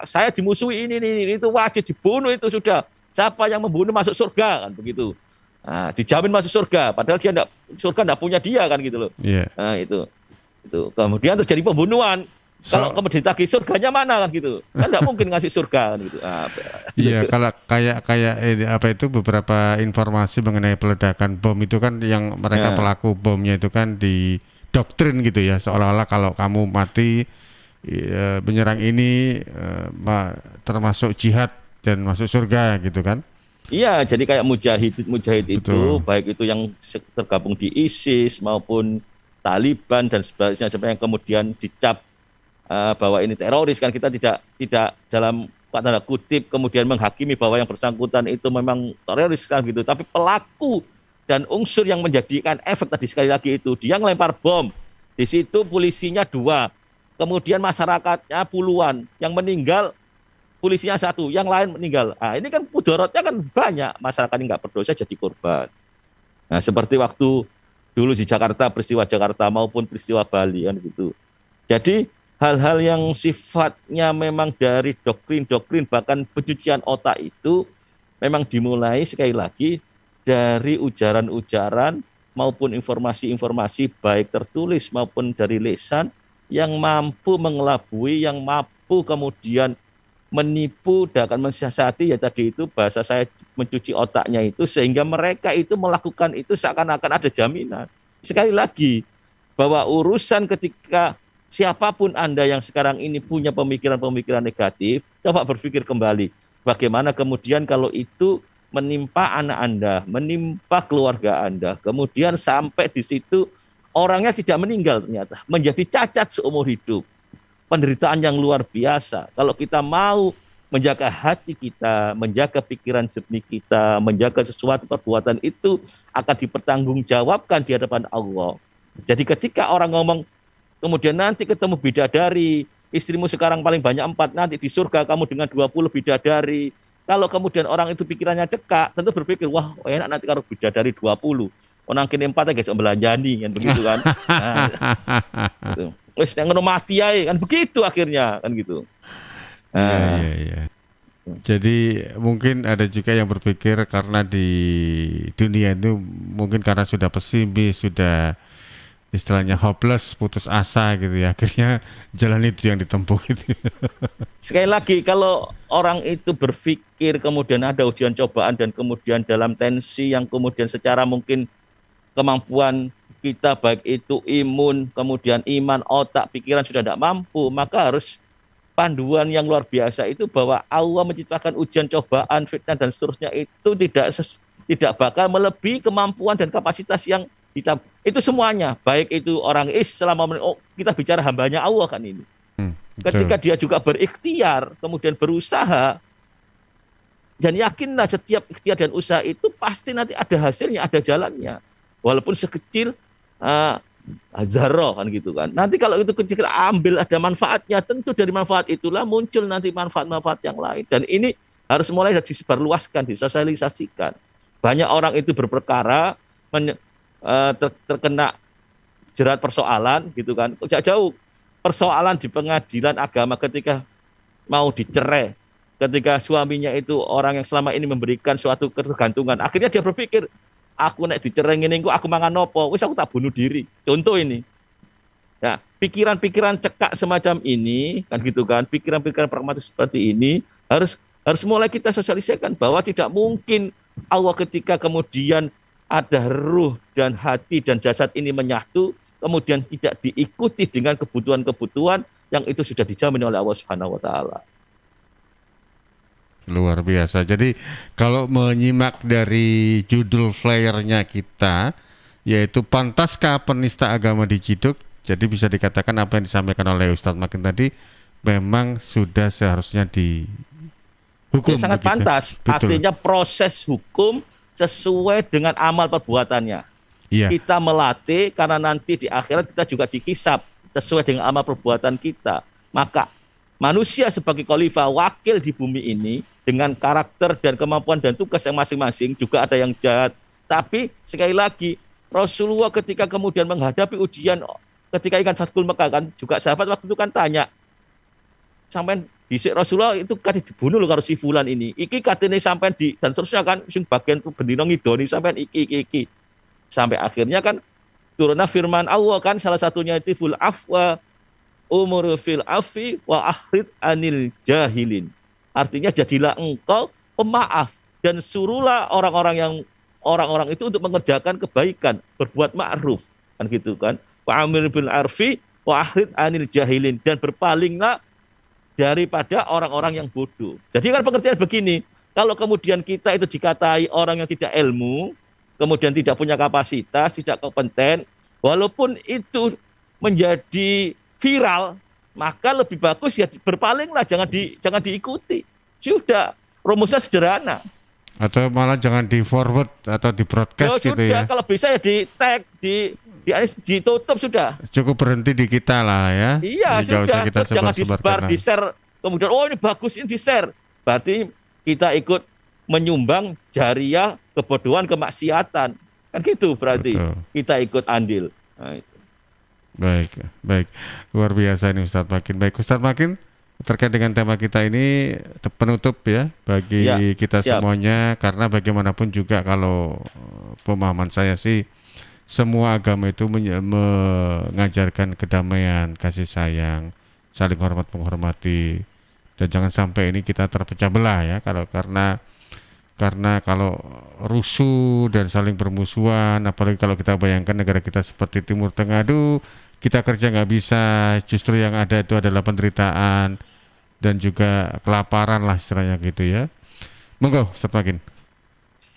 Saya dimusuhi ini, itu wajib dibunuh itu sudah. Siapa yang membunuh masuk surga, kan begitu. Nah, dijamin masuk surga, padahal dia surga tidak punya dia, kan gitu loh. Nah, itu. Kemudian terjadi pembunuhan. Kalau kemudian ditagih surganya mana kan gitu, kan nggak mungkin ngasih surga kan gitu. Iya, kalau kayak beberapa informasi mengenai peledakan bom itu kan yang mereka pelaku bomnya itu kan didoktrin gitu ya, seolah-olah kalau kamu mati menyerang ini termasuk jihad dan masuk surga gitu kan. Iya, jadi kayak mujahid itu, baik itu yang tergabung di ISIS maupun Taliban dan sebagainya, yang kemudian dicap bahwa ini teroris, kan kita tidak dalam tanda kutip kemudian menghakimi bahwa yang bersangkutan itu memang teroris kan gitu, tapi pelaku dan unsur yang menjadikan efek tadi sekali lagi itu dia ngelempar bom, di situ polisinya 2, kemudian masyarakatnya puluhan, yang meninggal polisinya 1, yang lain meninggal. Nah, ini kan mudorotnya kan banyak, masyarakat yang nggak berdosa jadi korban. Nah, seperti waktu dulu di Jakarta, peristiwa Jakarta maupun peristiwa Bali kan gitu. Jadi hal-hal yang sifatnya memang dari doktrin-doktrin bahkan pencucian otak itu memang dimulai sekali lagi dari ujaran-ujaran maupun informasi-informasi baik tertulis maupun dari lisan yang mampu mengelabui, yang mampu kemudian menipu dan akan mensiasati, ya tadi itu bahasa saya mencuci otaknya itu, sehingga mereka itu melakukan itu seakan-akan ada jaminan. Sekali lagi, bahwa urusan ketika siapapun Anda yang sekarang ini punya pemikiran-pemikiran negatif, coba berpikir kembali, bagaimana kemudian kalau itu menimpa anak Anda, menimpa keluarga Anda, kemudian sampai di situ orangnya tidak meninggal ternyata, menjadi cacat seumur hidup. Penderitaan yang luar biasa. Kalau kita mau menjaga hati kita, menjaga pikiran jernih kita, menjaga sesuatu perbuatan itu akan dipertanggungjawabkan di hadapan Allah. Jadi ketika orang ngomong, kemudian nanti ketemu bidadari, istrimu sekarang paling banyak 4, nanti di surga kamu dengan 20 bidadari. Kalau kemudian orang itu pikirannya cekak, tentu berpikir, wah enak nanti kalau bidadari 20. Orang kini 4 guys belanjani kan begitu kan. Nah, gitu. Wes yang ngono mati ae kan begitu akhirnya kan gitu. Iya. Jadi mungkin ada juga yang berpikir karena di dunia itu mungkin karena sudah pesimis, sudah istilahnya hopeless, putus asa gitu ya, akhirnya jalan itu yang ditempuh gitu. Sekali lagi kalau orang itu berpikir kemudian ada ujian cobaan dan kemudian dalam tensi yang kemudian secara mungkin kemampuan kita baik itu imun, kemudian iman, otak, pikiran sudah tidak mampu, maka harus panduan yang luar biasa itu bahwa Allah menciptakan ujian, cobaan, fitnah dan seterusnya itu tidak bakal melebihi kemampuan dan kapasitas yang kita, itu semuanya, baik itu orang Islam, kita bicara hambanya Allah kan ini. Ketika dia juga berikhtiar, kemudian berusaha, dan yakinlah setiap ikhtiar dan usaha itu pasti nanti ada hasilnya, ada jalannya, walaupun sekecil zarah kan gitu kan. Nanti kalau itu kita ambil ada manfaatnya, tentu dari manfaat itulah muncul nanti manfaat-manfaat yang lain. Dan ini harus mulai disebarluaskan, disosialisasikan. Banyak orang itu berperkara terkena jerat persoalan gitu kan. Jauh persoalan di pengadilan agama ketika mau dicerai, ketika suaminya itu orang yang selama ini memberikan suatu ketergantungan, akhirnya dia berpikir, aku nek dicerai ngene aku mangan nopo, wis aku tak bunuh diri. Contoh ini. Nah, pikiran-pikiran cekak semacam ini kan gitu kan, pikiran-pikiran pragmatis seperti ini harus mulai kita sosialisasikan bahwa tidak mungkin Allah ketika kemudian ada ruh dan hati dan jasad ini menyatu, kemudian tidak diikuti dengan kebutuhan-kebutuhan yang itu sudah dijamin oleh Allah Subhanahu wa taala. Luar biasa. Jadi kalau menyimak dari judul flyernya kita, yaitu pantaskah penista agama diciduk, jadi bisa dikatakan apa yang disampaikan oleh Ustadz Makin tadi memang sudah seharusnya dihukum. Ya, sangat begitu. pantas. Betul. Artinya proses hukum sesuai dengan amal perbuatannya. Iya. Kita melatih karena nanti di akhirat kita juga dikisap sesuai dengan amal perbuatan kita. Maka manusia sebagai khalifah wakil di bumi ini dengan karakter dan kemampuan dan tugas yang masing-masing, juga ada yang jahat. Tapi sekali lagi Rasulullah ketika kemudian menghadapi ujian ketika ikan Fathul Mekah kan, juga sahabat waktu itu kan tanya, sampai dhisik Rasulullah itu kate dibunuh loh karo si fulan ini. Iki katene sampean di dan seterusnya kan sing bagian bendina ngidoni sampean iki. Sampai akhirnya kan turunlah firman Allah kan, salah satunya itu ful afwa umur fil afi wa akhrid anil jahilin. Artinya jadilah engkau pemaaf dan suruhlah orang-orang itu untuk mengerjakan kebaikan, berbuat ma'ruf kan gitu kan. Wa amir bil arfi wa akhrid anil jahilin, dan berpalinglah daripada orang-orang yang bodoh. Jadi kan pengertian begini, kalau kemudian kita itu dikatai orang yang tidak ilmu, kemudian tidak punya kapasitas, tidak kompeten, walaupun itu menjadi viral, maka lebih bagus ya berpalinglah, jangan diikuti. Sudah, rumusnya sederhana. Atau malah jangan di forward atau di broadcast gitu sudah, ya. Kalau bisa ya di tag, ditutup sudah. Cukup berhenti di kita lah ya. Iya, sudah. Kita jangan disebar, di-share. Kemudian ini bagus, ini di-share. Berarti kita ikut menyumbang jariah kebodohan, kemaksiatan. Kan gitu berarti. Betul. Kita ikut andil. Nah, itu. Baik, baik. Luar biasa ini Ustadz Makin. Baik, Ustadz Makin, terkait dengan tema kita ini penutup ya bagi Ya, kita siap. semuanya, karena bagaimanapun juga kalau pemahaman saya sih semua agama itu mengajarkan kedamaian, kasih sayang, saling hormat menghormati, dan jangan sampai ini kita terpecah belah ya, karena kalau rusuh dan saling bermusuhan, apalagi kalau kita bayangkan negara kita seperti Timur Tengah, aduh, kita kerja nggak bisa, justru yang ada itu adalah penderitaan dan juga kelaparan lah istilahnya gitu ya. Monggo, Ustadz Makin.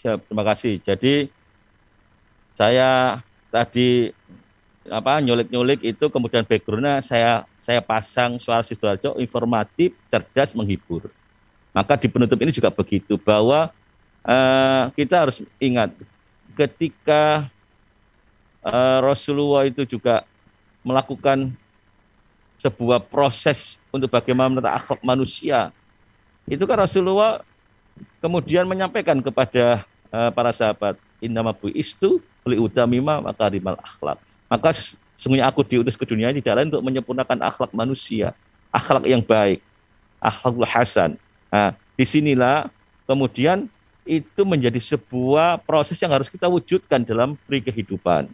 Siap, terima kasih. Jadi saya tadi nyulik-nyulik itu, kemudian backgroundnya saya pasang Suara Sidoarjo informatif, cerdas, menghibur. Maka di penutup ini juga begitu, bahwa kita harus ingat ketika Rasulullah itu juga melakukan sebuah proses untuk bagaimana menata akhlak manusia. Itu kan Rasulullah kemudian menyampaikan kepada para sahabat, innama bu'istu liutamima makarimal akhlak. Maka sesungguhnya aku diutus ke dunia ini tidak lain untuk menyempurnakan akhlak manusia, akhlak yang baik, akhlakul hasan. Nah, disinilah kemudian itu menjadi sebuah proses yang harus kita wujudkan dalam kehidupan.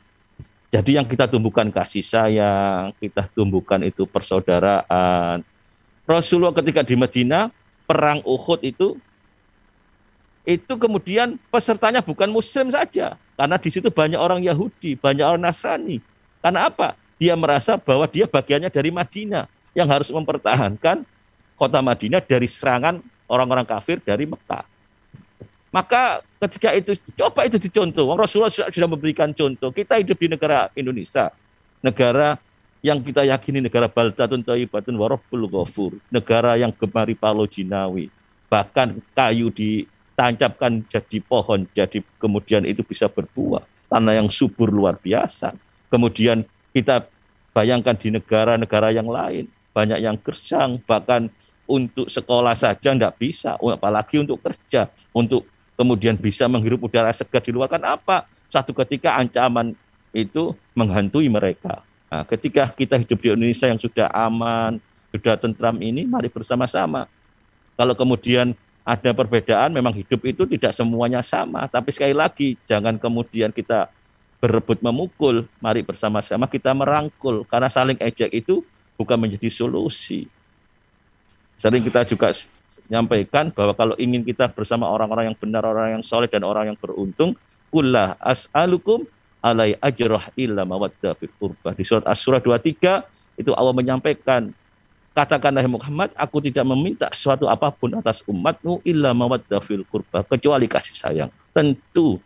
Jadi yang kita tumbuhkan kasih sayang, kita tumbuhkan itu persaudaraan. Rasulullah ketika di Madinah, perang Uhud itu kemudian pesertanya bukan Muslim saja, karena di situ banyak orang Yahudi, banyak orang Nasrani. Karena apa? Dia merasa bahwa dia bagiannya dari Madinah yang harus mempertahankan kota Madinah dari serangan orang-orang kafir dari Mekah. Maka ketika itu, coba itu dicontoh. Rasulullah sudah memberikan contoh. Kita hidup di negara Indonesia, negara yang kita yakini negara baldatun thayyibatun wa rabbul ghafur, negara yang gemari palo jinawi, bahkan kayu ditancapkan jadi pohon, jadi kemudian itu bisa berbuah, tanah yang subur luar biasa. Kemudian kita bayangkan di negara-negara yang lain, banyak yang gersang, bahkan untuk sekolah saja tidak bisa, apalagi untuk kerja, untuk kemudian bisa menghirup udara segar di luar. Kan apa? Satu ketika ancaman itu menghantui mereka. Nah, ketika kita hidup di Indonesia yang sudah aman, sudah tentram ini, mari bersama-sama. Kalau kemudian ada perbedaan, memang hidup itu tidak semuanya sama. Tapi sekali lagi, jangan kemudian kita berebut memukul, mari bersama-sama kita merangkul. Karena saling ejek itu bukan menjadi solusi. Sering kita juga nyampaikan bahwa kalau ingin kita bersama orang-orang yang benar, orang yang soleh dan orang yang beruntung, kullah as'alukum alai ajrah illa mawaddah fil qurbah. Di surat Asy-Syura 23 itu Allah menyampaikan, katakanlah Muhammad, aku tidak meminta sesuatu apapun atas umatmu illa mawaddah fil qurbah, kecuali kasih sayang. Tentu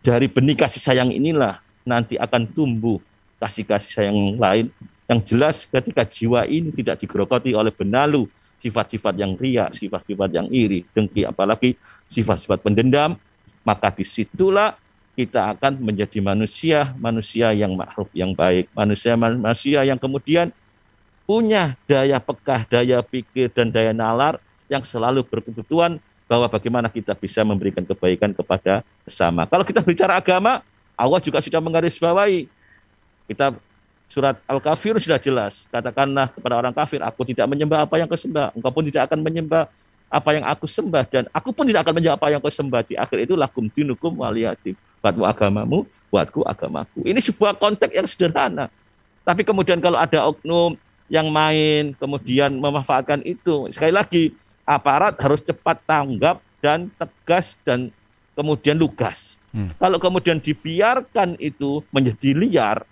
dari benih kasih sayang inilah nanti akan tumbuh kasih-kasih sayang lain. Yang jelas ketika jiwa ini tidak digerogoti oleh benalu sifat-sifat yang riya, sifat-sifat yang iri, dengki, apalagi sifat-sifat pendendam, maka disitulah kita akan menjadi manusia yang ma'ruf, yang baik, manusia yang kemudian punya daya pekah, daya pikir, dan daya nalar yang selalu berkebutuhan bahwa bagaimana kita bisa memberikan kebaikan kepada sesama. Kalau kita bicara agama, Allah juga sudah menggarisbawahi. Kita surat Al-Kafir sudah jelas. Katakanlah kepada orang kafir, aku tidak menyembah apa yang kau sembah. Engkau pun tidak akan menyembah apa yang aku sembah. Dan aku pun tidak akan menyembah apa yang kau sembah. Di akhir itu lakum dinukum waliyatim. Buatmu agamamu, buatku agamaku. Ini sebuah konteks yang sederhana. Tapi kemudian kalau ada oknum yang main, kemudian memanfaatkan itu. Sekali lagi, aparat harus cepat tanggap dan tegas dan kemudian lugas. Kalau kemudian dibiarkan itu menjadi liar,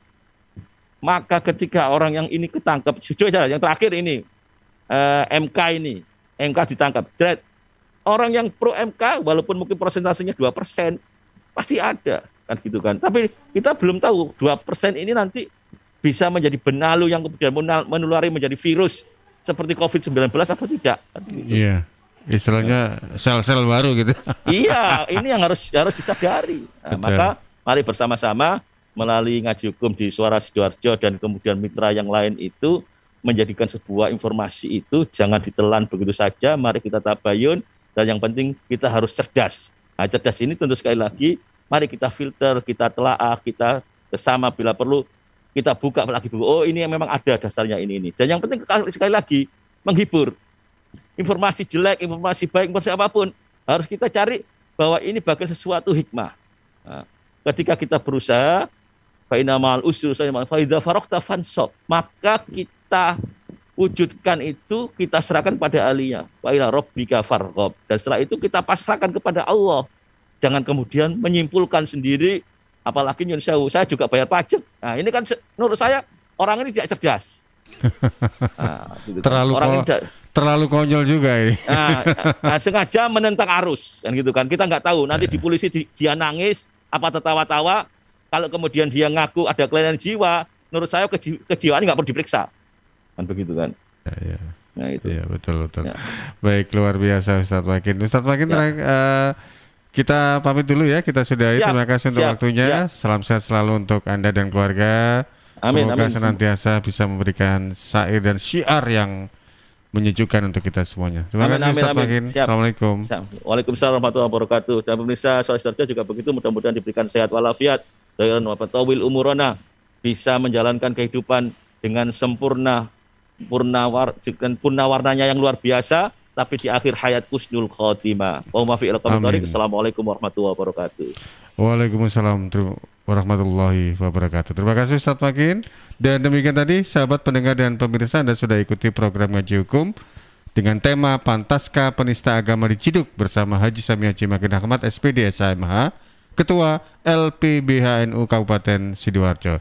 maka ketika orang yang ini ketangkap, jujur saja, yang terakhir ini, MK ditangkap. Orang yang pro MK, walaupun mungkin persentasenya 2%, pasti ada, kan gitu kan. Tapi kita belum tahu 2% ini nanti bisa menjadi benalu yang kemudian menulari menjadi virus seperti COVID-19 atau tidak. Kan gitu. Iya, istilahnya sel-sel baru gitu. Iya, ini yang harus disadari. Nah, maka mari bersama-sama melalui ngaji hukum di Suara Sidoarjo dan kemudian mitra yang lain itu menjadikan sebuah informasi itu jangan ditelan begitu saja. Mari kita tabayun, dan yang penting kita harus cerdas. Nah, cerdas ini tentu sekali lagi, mari kita filter, kita telaah, kita bersama bila perlu kita buka lagi buku. Oh, ini yang memang ada dasarnya ini. Dan yang penting sekali lagi menghibur. Informasi jelek, informasi baik, informasi apapun harus kita cari bahwa ini bagian sesuatu hikmah. Nah, ketika kita berusaha, fa inna ma'al usri yusra, fa idza faragta fansab, maka kita wujudkan itu, kita serahkan pada ahlinya. Wa ila rabbika farghab. Dan setelah itu kita pasrahkan kepada Allah. Jangan kemudian menyimpulkan sendiri, apalagi nyun sewu, saya juga bayar pajak. Nah, ini kan menurut saya orang ini tidak cerdas. Nah, gitu kan. Terlalu konyol juga ini. Sengaja menentang arus, kan gitu kan. Kita nggak tahu nanti di polisi dia nangis apa tertawa-tawa. Kalau kemudian dia ngaku ada kelainan jiwa, menurut saya kejiwaan nggak perlu diperiksa, kan begitu kan. Ya. Nah itu. Ya, betul. Ya. Baik, luar biasa Ustadz Makin. Ustadz Makin, kita pamit dulu ya. Kita sudahi. Terima kasih untuk waktunya. Salam sehat selalu untuk Anda dan keluarga. Semoga senantiasa bisa memberikan syair dan syiar yang menyejukkan untuk kita semuanya. Terima kasih Ustadz Makin. Assalamualaikum. Waalaikumsalam warahmatullahi wabarakatuh. Dan pemirsa Suara Sidoarjo juga begitu, mudah-mudahan diberikan sehat walafiat, khairan wa tawil umurana, bisa menjalankan kehidupan dengan sempurna, purna warnanya yang luar biasa, tapi di akhir hayat husnul khotimah. Assalamualaikum warahmatullahi wabarakatuh. Waalaikumsalam warahmatullahi wabarakatuh. Terima kasih Ustadz Makin. Dan demikian tadi sahabat pendengar dan pemirsa, Anda sudah ikuti program Ngaji Hukum dengan tema Pantaskah Penista Agama Diciduk bersama Haji Sami Haji Makin Ahmad SPD SHMH, Ketua LPBHNU Kabupaten Sidoarjo.